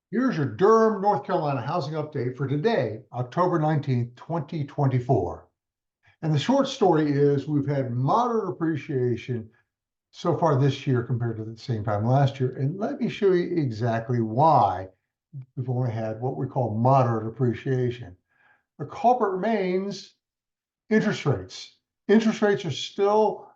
Here's your Durham, North Carolina housing update for today, October 19th, 2024. And the short story is we've had moderate appreciation so far this year compared to the same time last year. And let me show you exactly why we've only had what we call moderate appreciation. The culprit remains interest rates. Interest rates are still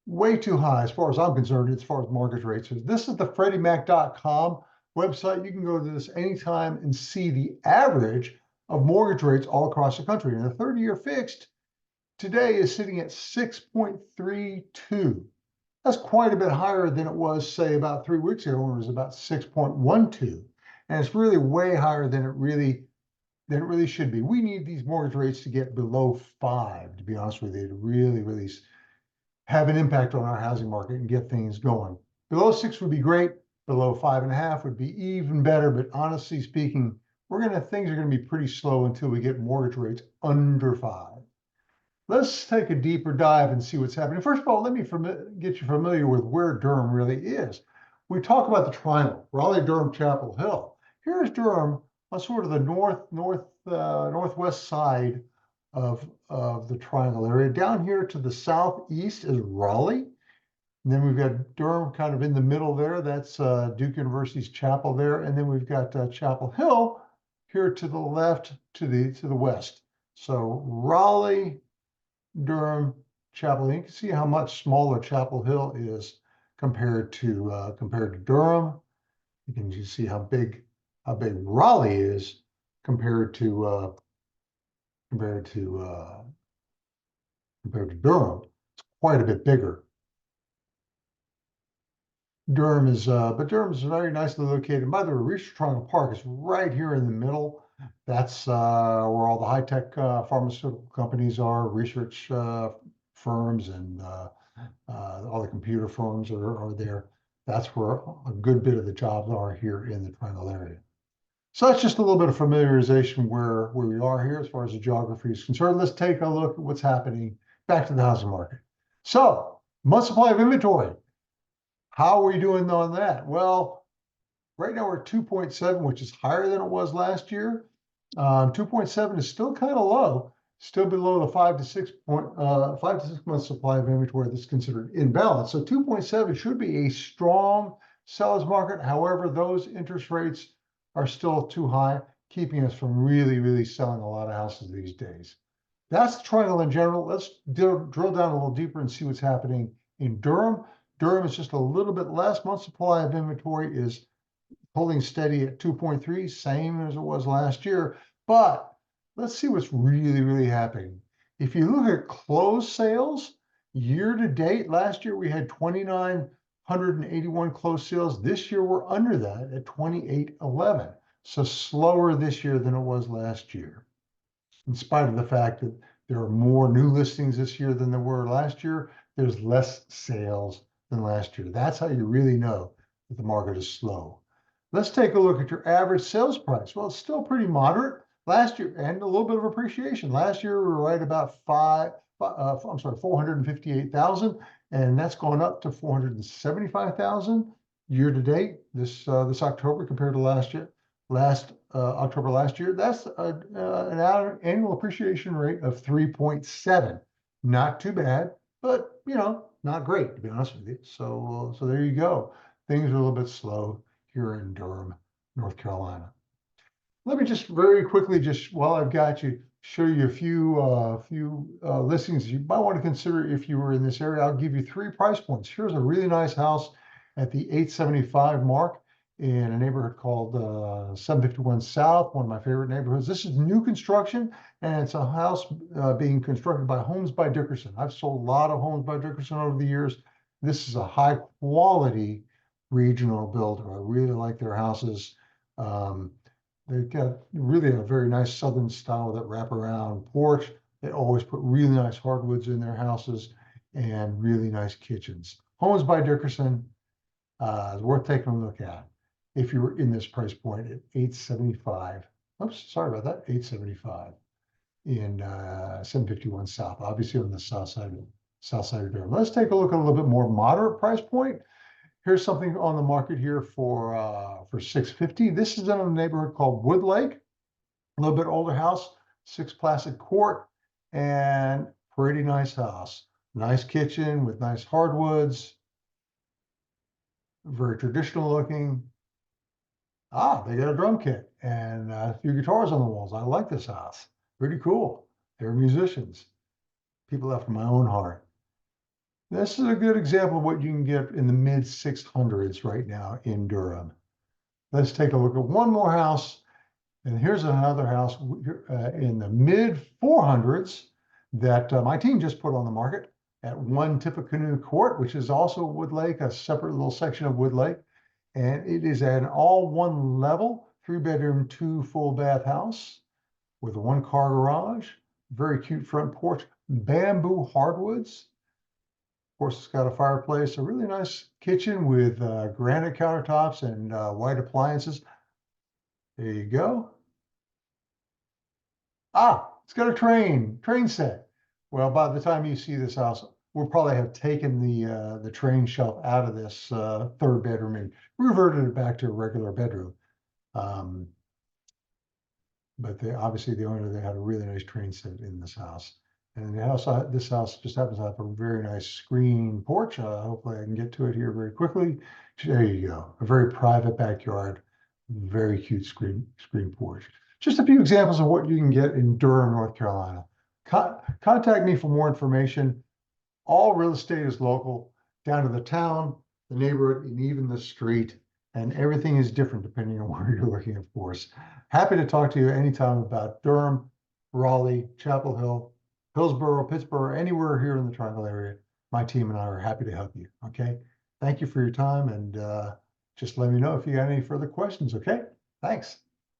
way too high as far as I'm concerned, as far as mortgage rates. This is the FreddieMac.com website. You can go to this anytime and see the average of mortgage rates all across the country. And the 30-year fixed today is sitting at 6.32. That's quite a bit higher than it was, say, about 3 weeks ago when it was about 6.12. And it's really way higher than it really should be. We need these mortgage rates to get below 5, to be honest with you, to really have an impact on our housing market and get things going. Below 6 would be great. Below 5.5 would be even better. But honestly speaking, things are gonna be pretty slow until we get mortgage rates under 5. Let's take a deeper dive and see what's happening. First of all, let me get you familiar with where Durham really is. We talk about the triangle, Raleigh, Durham, Chapel Hill. Here's Durham on sort of the northwest side of the triangle area. Down here to the southeast is Raleigh. And then we've got Durham kind of in the middle there. That's Duke University's chapel there. And then we've got Chapel Hill here to the left, to the west. So Raleigh, Durham, Chapel Hill. You can see how much smaller Chapel Hill is compared to Durham. You can just see how big Raleigh is compared to Durham. It's quite a bit bigger. But Durham is very nicely located. By the way, Research Triangle Park is right here in the middle. That's where all the high-tech pharmaceutical companies are, research firms, and all the computer firms are there. That's where a good bit of the jobs are here in the Triangle area. So that's just a little bit of familiarization where we are here as far as the geography is concerned. Let's take a look at what's happening back to the housing market. So, month supply of inventory. How are we doing on that? Well, right now we're at 2.7, which is higher than it was last year. 2.7 is still kind of low, still below the 5 to 6 month supply of inventory that's considered in balance. So 2.7 should be a strong seller's market. However, those interest rates are still too high, keeping us from really selling a lot of houses these days. That's the triangle in general. Let's drill down a little deeper and see what's happening in Durham. Durham is just a little bit less. Month supply of inventory is holding steady at 2.3, same as it was last year. But let's see what's really happening. If you look at closed sales, year to date, last year we had 2,981 closed sales. This year we're under that at 2,811. So slower this year than it was last year. In spite of the fact that there are more new listings this year than there were last year, there's less sales than last year. That's how you really know that the market is slow. Let's take a look at your average sales price. Well, it's still pretty moderate last year, and a little bit of appreciation. Last year, we were right about 458,000, and that's gone up to 475,000 year to date this October compared to last October last year. That's an annual appreciation rate of 3.7. Not too bad, but not great, to be honest with you. So there you go. Things are a little bit slow here in Durham, North Carolina. Let me just very quickly, just while I've got you, show you a few listings you might want to consider if you were in this area. I'll give you 3 price points. Here's a really nice house at the 875 mark in a neighborhood called 751 South, one of my favorite neighborhoods. This is new construction, and it's a house being constructed by Homes by Dickerson. I've sold a lot of Homes by Dickerson over the years. This is a high quality regional builder. I really like their houses. They've got really a very nice southern style with that wraparound porch. They always put really nice hardwoods in their houses and really nice kitchens. Homes by Dickerson is worth taking a look at if you were in this price point at 875. Oops, sorry about that. 875 in 751 South, obviously on the south side of Durham. Let's take a look at a little bit more moderate price point. Here's something on the market here for $650. This is in a neighborhood called Woodlake, a little bit older house, 6 Placid Court, and pretty nice house. Nice kitchen with nice hardwoods, very traditional looking. They got a drum kit and a few guitars on the walls. I like this house. Pretty cool. They're musicians, people after my own heart. This is a good example of what you can get in the mid 600s right now in Durham. Let's take a look at one more house. And here's another house in the mid 400s that my team just put on the market at 1 Tippecanoe Court, which is also Woodlake, a separate little section of Woodlake. And it is an all one level, 3-bedroom, 2 full bath house with a 1-car garage, very cute front porch, bamboo hardwoods. Of course, it's got a fireplace, a really nice kitchen with granite countertops and white appliances. There you go. It's got a train set. Well, by the time you see this house, we'll probably have taken the train shelf out of this 3rd bedroom and reverted it back to a regular bedroom. But obviously the owner, they had a really nice train set in this house. And this house just happens to have a very nice screen porch. Hopefully I can get to it here very quickly. There you go. A very private backyard, very cute screen porch. Just a few examples of what you can get in Durham, North Carolina. Contact me for more information. All real estate is local, down to the town, the neighborhood, and even the street. And everything is different depending on where you're looking, of course. Happy to talk to you anytime about Durham, Raleigh, Chapel Hill, Hillsborough, Pittsburgh, anywhere here in the Triangle area. My team and I are happy to help you. Okay. Thank you for your time, and just let me know if you got any further questions. Okay. Thanks.